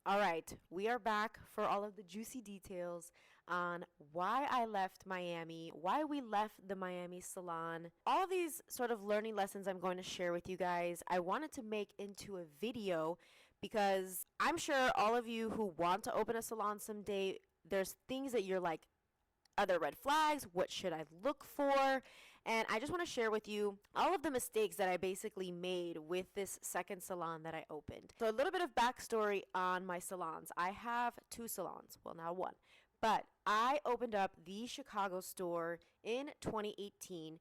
All right, we are back for all of the juicy details on why I left Miami, why we left the Miami salon. All of these sort of learning lessons I'm going to share with you guys, I wanted to make into a video because I'm sure all of you who want to open a salon someday, there's things that you're like, other red flags, what should I look for? And I just want to share with you all of the mistakes that I basically made with this second salon that I opened. So a little bit of backstory on my salons. I have 2 salons, well now 1, but I opened up the Chicago store in 2018.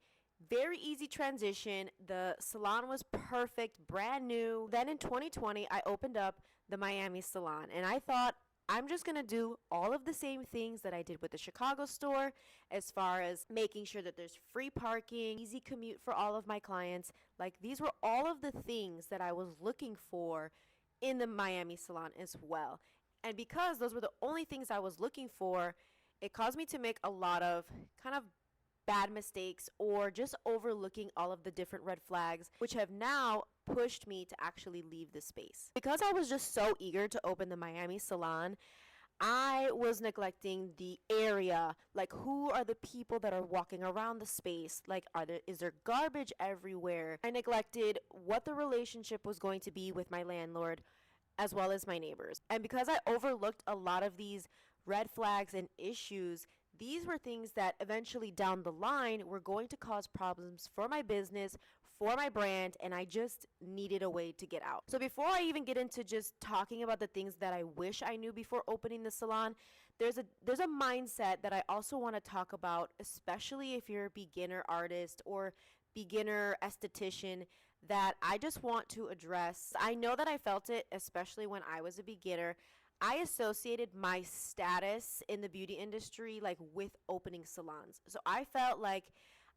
Very easy transition. The salon was perfect, brand new. Then in 2020, I opened up the Miami salon, and I thought, I'm just going to do all of the same things that I did with the Chicago store, as far as making sure that there's free parking, easy commute for all of my clients. Like, these were all of the things that I was looking for in the Miami salon as well. And because those were the only things I was looking for, it caused me to make a lot of kind of bad mistakes or just overlooking all of the different red flags, which have now pushed me to actually leave the space. Because I was just so eager to open the Miami salon, I was neglecting the area. Like, who are the people that are walking around the space? Like, is there garbage everywhere? I neglected what the relationship was going to be with my landlord as well as my neighbors. And because I overlooked a lot of these red flags and issues, these were things that eventually down the line were going to cause problems for my business, for my brand, and I just needed a way to get out. So before I even get into just talking about the things that I wish I knew before opening the salon, there's a mindset that I also want to talk about, especially if you're a beginner artist or beginner esthetician, that I just want to address. I know that I felt it, especially when I was a beginner. I associated my status in the beauty industry like with opening salons. So I felt like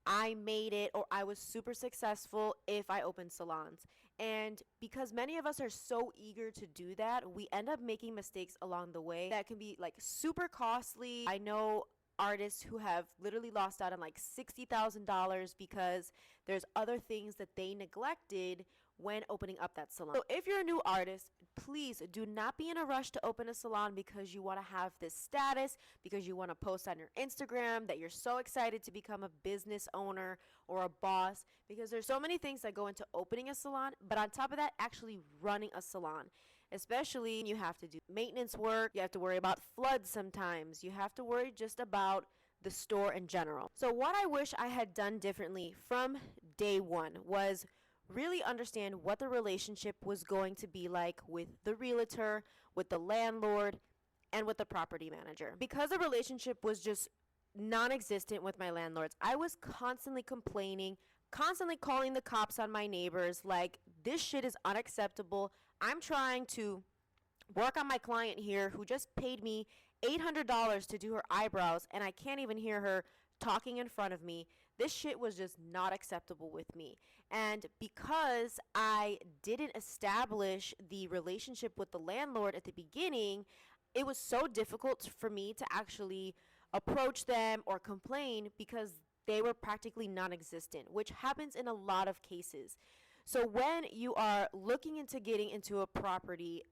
I made it or I was super successful if I opened salons. And because many of us are so eager to do that, we end up making mistakes along the way that can be like super costly. I know artists who have literally lost out on like $60,000 because there's other things that they neglected when opening up that salon. So if you're a new artist, please do not be in a rush to open a salon because you want to have this status, because you want to post on your Instagram that you're so excited to become a business owner or a boss, because there's so many things that go into opening a salon, but on top of that, actually running a salon. Especially, you have to do maintenance work, you have to worry about floods sometimes, you have to worry just about the store in general. So what I wish I had done differently from day one was really understand what the relationship was going to be like with the realtor, with the landlord, and with the property manager. Because the relationship was just non-existent with my landlords, I was constantly complaining, constantly calling the cops on my neighbors, like, this shit is unacceptable. I'm trying to work on my client here who just paid me $800 to do her eyebrows, and I can't even hear her talking in front of me. This shit was just not acceptable with me. And because I didn't establish the relationship with the landlord at the beginning, it was so difficult for me to actually approach them or complain because they were practically non-existent, which happens in a lot of cases. So when you are looking into getting into a property,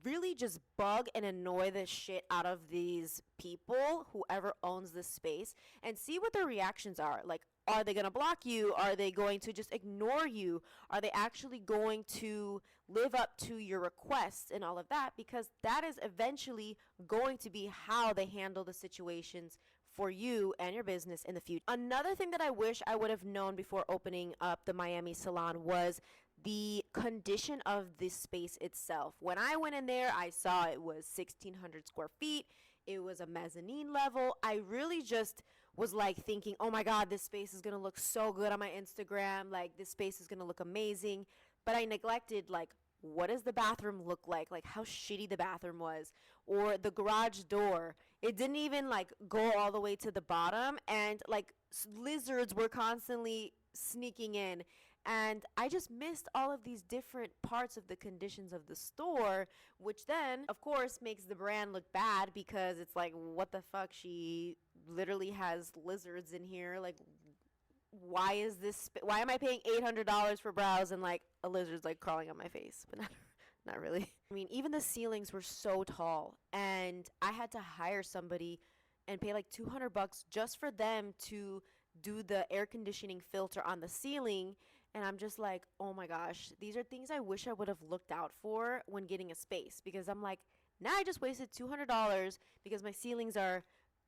really just bug and annoy the shit out of these people, whoever owns this space, and see what their reactions are. Like, are they going to block you? Are they going to just ignore you? Are they actually going to live up to your requests and all of that? Because that is eventually going to be how they handle the situations for you and your business in the future. Another thing that I wish I would have known before opening up the Miami salon was the condition of the space itself. When I went in there, I saw it was 1,600 square feet. It was a mezzanine level. I really just was like thinking, oh my God, this space is going to look so good on my Instagram. Like, this space is going to look amazing. But I neglected, like, what does the bathroom look like how shitty the bathroom was, or the garage door. It didn't even like go all the way to the bottom, and like lizards were constantly sneaking in, and I just missed all of these different parts of the conditions of the store, which then of course makes the brand look bad because it's like, what the fuck, she literally has lizards in here. Like, why is this why am I paying $800 for brows and like a lizard's like crawling on my face? But not really. I mean, even the ceilings were so tall, and I had to hire somebody and pay like $200 just for them to do the air conditioning filter on the ceiling. And I'm just like, oh my gosh, these are things I wish I would have looked out for when getting a space, because I'm like, now I just wasted $200 because my ceilings are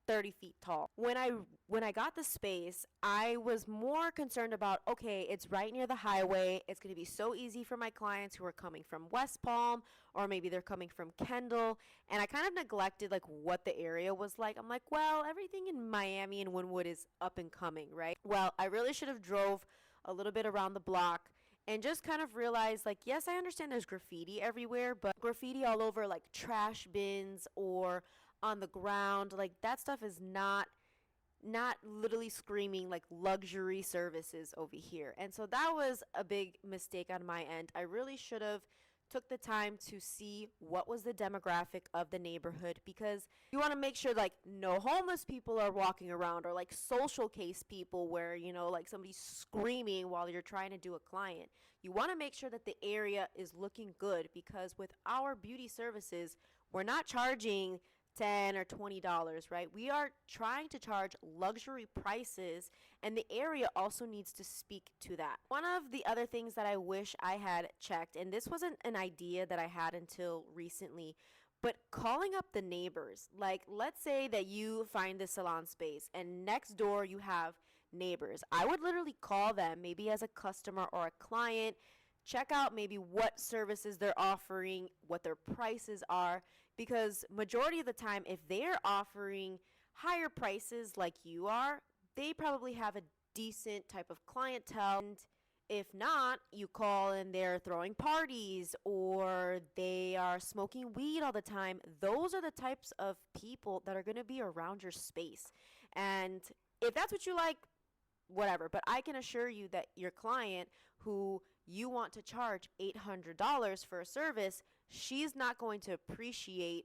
30 feet tall. When I got the space, I was more concerned about, okay, it's right near the highway. It's going to be so easy for my clients who are coming from West Palm, or maybe they're coming from Kendall. And I kind of neglected like what the area was like. I'm like, well, everything in Miami and Wynwood is up and coming, right? Well, I really should have drove a little bit around the block and just kind of realized, like, yes, I understand there's graffiti everywhere, but graffiti all over like trash bins or on the ground, like that stuff is not literally screaming like luxury services over here. And so that was a big mistake on my end. I really should have took the time to see what was the demographic of the neighborhood, because you want to make sure like no homeless people are walking around, or like social case people where, you know, like somebody's screaming while you're trying to do a client. You want to make sure that the area is looking good, because with our beauty services, we're not charging $10 or $20, right? We are trying to charge luxury prices, and the area also needs to speak to that. One of the other things that I wish I had checked, and this wasn't an idea that I had until recently, but calling up the neighbors. Like, let's say that you find the salon space and next door you have neighbors. I would literally call them, maybe as a customer or a client, check out maybe what services they're offering, what their prices are, because majority of the time, if they're offering higher prices like you are, they probably have a decent type of clientele. And if not, you call and they're throwing parties or they are smoking weed all the time. Those are the types of people that are going to be around your space. And if that's what you like, whatever. But I can assure you that your client who you want to charge $800 for a service, she's not going to appreciate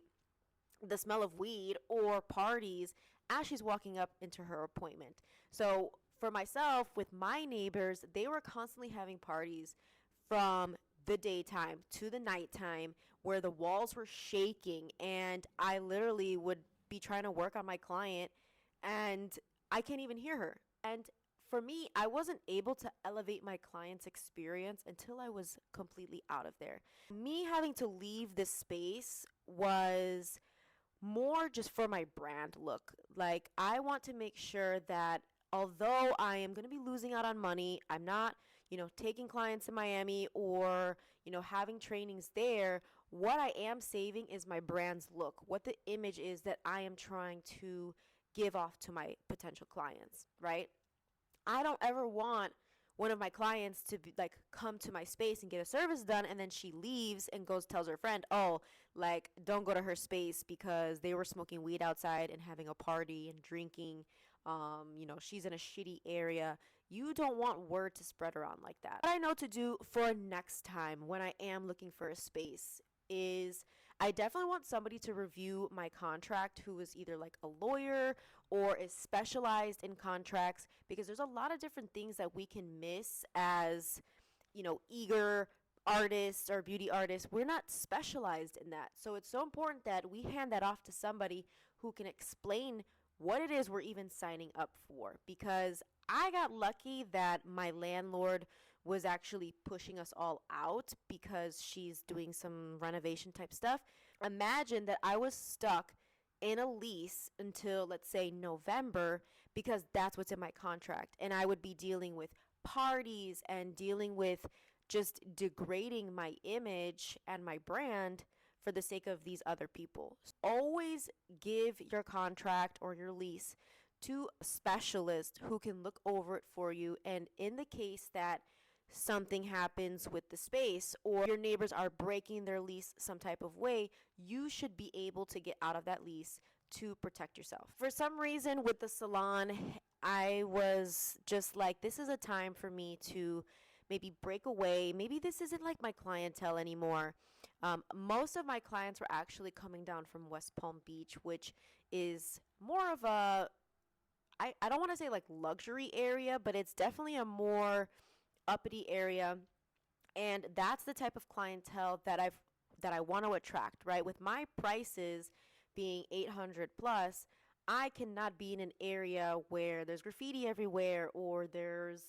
the smell of weed or parties as she's walking up into her appointment. So for myself, with my neighbors, they were constantly having parties from the daytime to the nighttime where the walls were shaking, and I literally would be trying to work on my client and I can't even hear her. And for me, I wasn't able to elevate my client's experience until I was completely out of there. Me having to leave this space was more just for my brand look. Like, I want to make sure that although I am going to be losing out on money, I'm not, taking clients in Miami or, having trainings there. What I am saving is my brand's look, what the image is that I am trying to give off to my potential clients, right? I don't ever want one of my clients to be like come to my space and get a service done, and then she leaves and goes tells her friend, oh, like, don't go to her space because they were smoking weed outside and having a party and drinking. She's in a shitty area. You don't want word to spread around like that. What I know to do for next time when I am looking for a space is I definitely want somebody to review my contract who is either like a lawyer or is specialized in contracts, because there's a lot of different things that we can miss as, eager artists or beauty artists. We're not specialized in that. So it's so important that we hand that off to somebody who can explain what it is we're even signing up for, because I got lucky that my landlord was actually pushing us all out because she's doing some renovation type stuff. Imagine that I was stuck in a lease until, let's say, November, because that's what's in my contract. And I would be dealing with parties and dealing with just degrading my image and my brand for the sake of these other people. Always give your contract or your lease to a specialist who can look over it for you. And in the case that something happens with the space or your neighbors are breaking their lease some type of way, you should be able to get out of that lease to protect yourself. For some reason with the salon, I was just like, this is a time for me to maybe break away. Maybe this isn't like my clientele anymore. Most of my clients were actually coming down from West Palm Beach, which is more of a, I don't want to say like luxury area, but it's definitely a more uppity area. And that's the type of clientele that I've I want to attract, right? With my prices being 800 plus, I cannot be in an area where there's graffiti everywhere or there's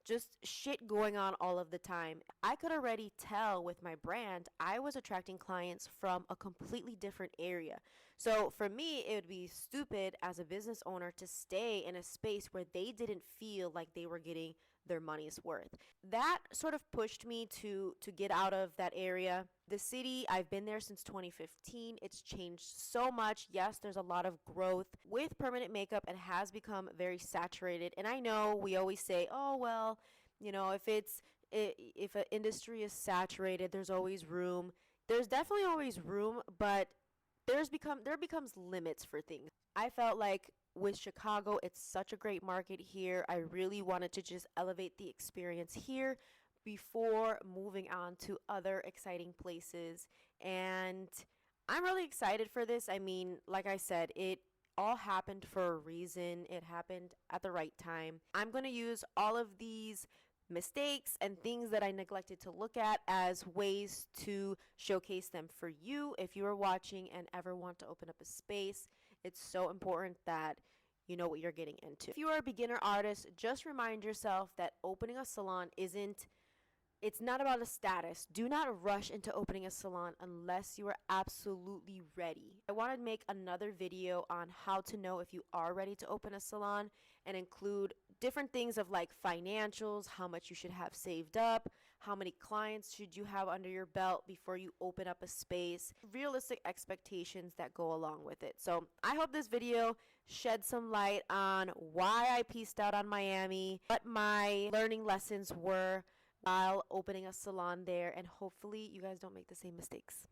just shit going on all of the time. I could already tell with my brand, I was attracting clients from a completely different area. So for me, it would be stupid as a business owner to stay in a space where they didn't feel like they were getting their money's worth. That sort of pushed me to get out of that area. The city, I've been there since 2015. It's changed so much. Yes, there's a lot of growth. With permanent makeup, it has become very saturated. And I know we always say, "Oh, well, if an industry is saturated, there's always room." There's definitely always room, but there becomes limits for things. I felt like with Chicago, it's such a great market here. I really wanted to just elevate the experience here before moving on to other exciting places. And I'm really excited for this. I mean, like I said, it all happened for a reason. It happened at the right time. I'm going to use all of these mistakes and things that I neglected to look at as ways to showcase them for you if you are watching and ever want to open up a space. It's so important that you know what you're getting into. If you are a beginner artist, just remind yourself that opening a salon it's not about a status. Do not rush into opening a salon unless you are absolutely ready. I want to make another video on how to know if you are ready to open a salon and include different things of like financials, how much you should have saved up, how many clients should you have under your belt before you open up a space, realistic expectations that go along with it. So I hope this video shed some light on why I pieced out on Miami, what my learning lessons were while opening a salon there, and hopefully you guys don't make the same mistakes.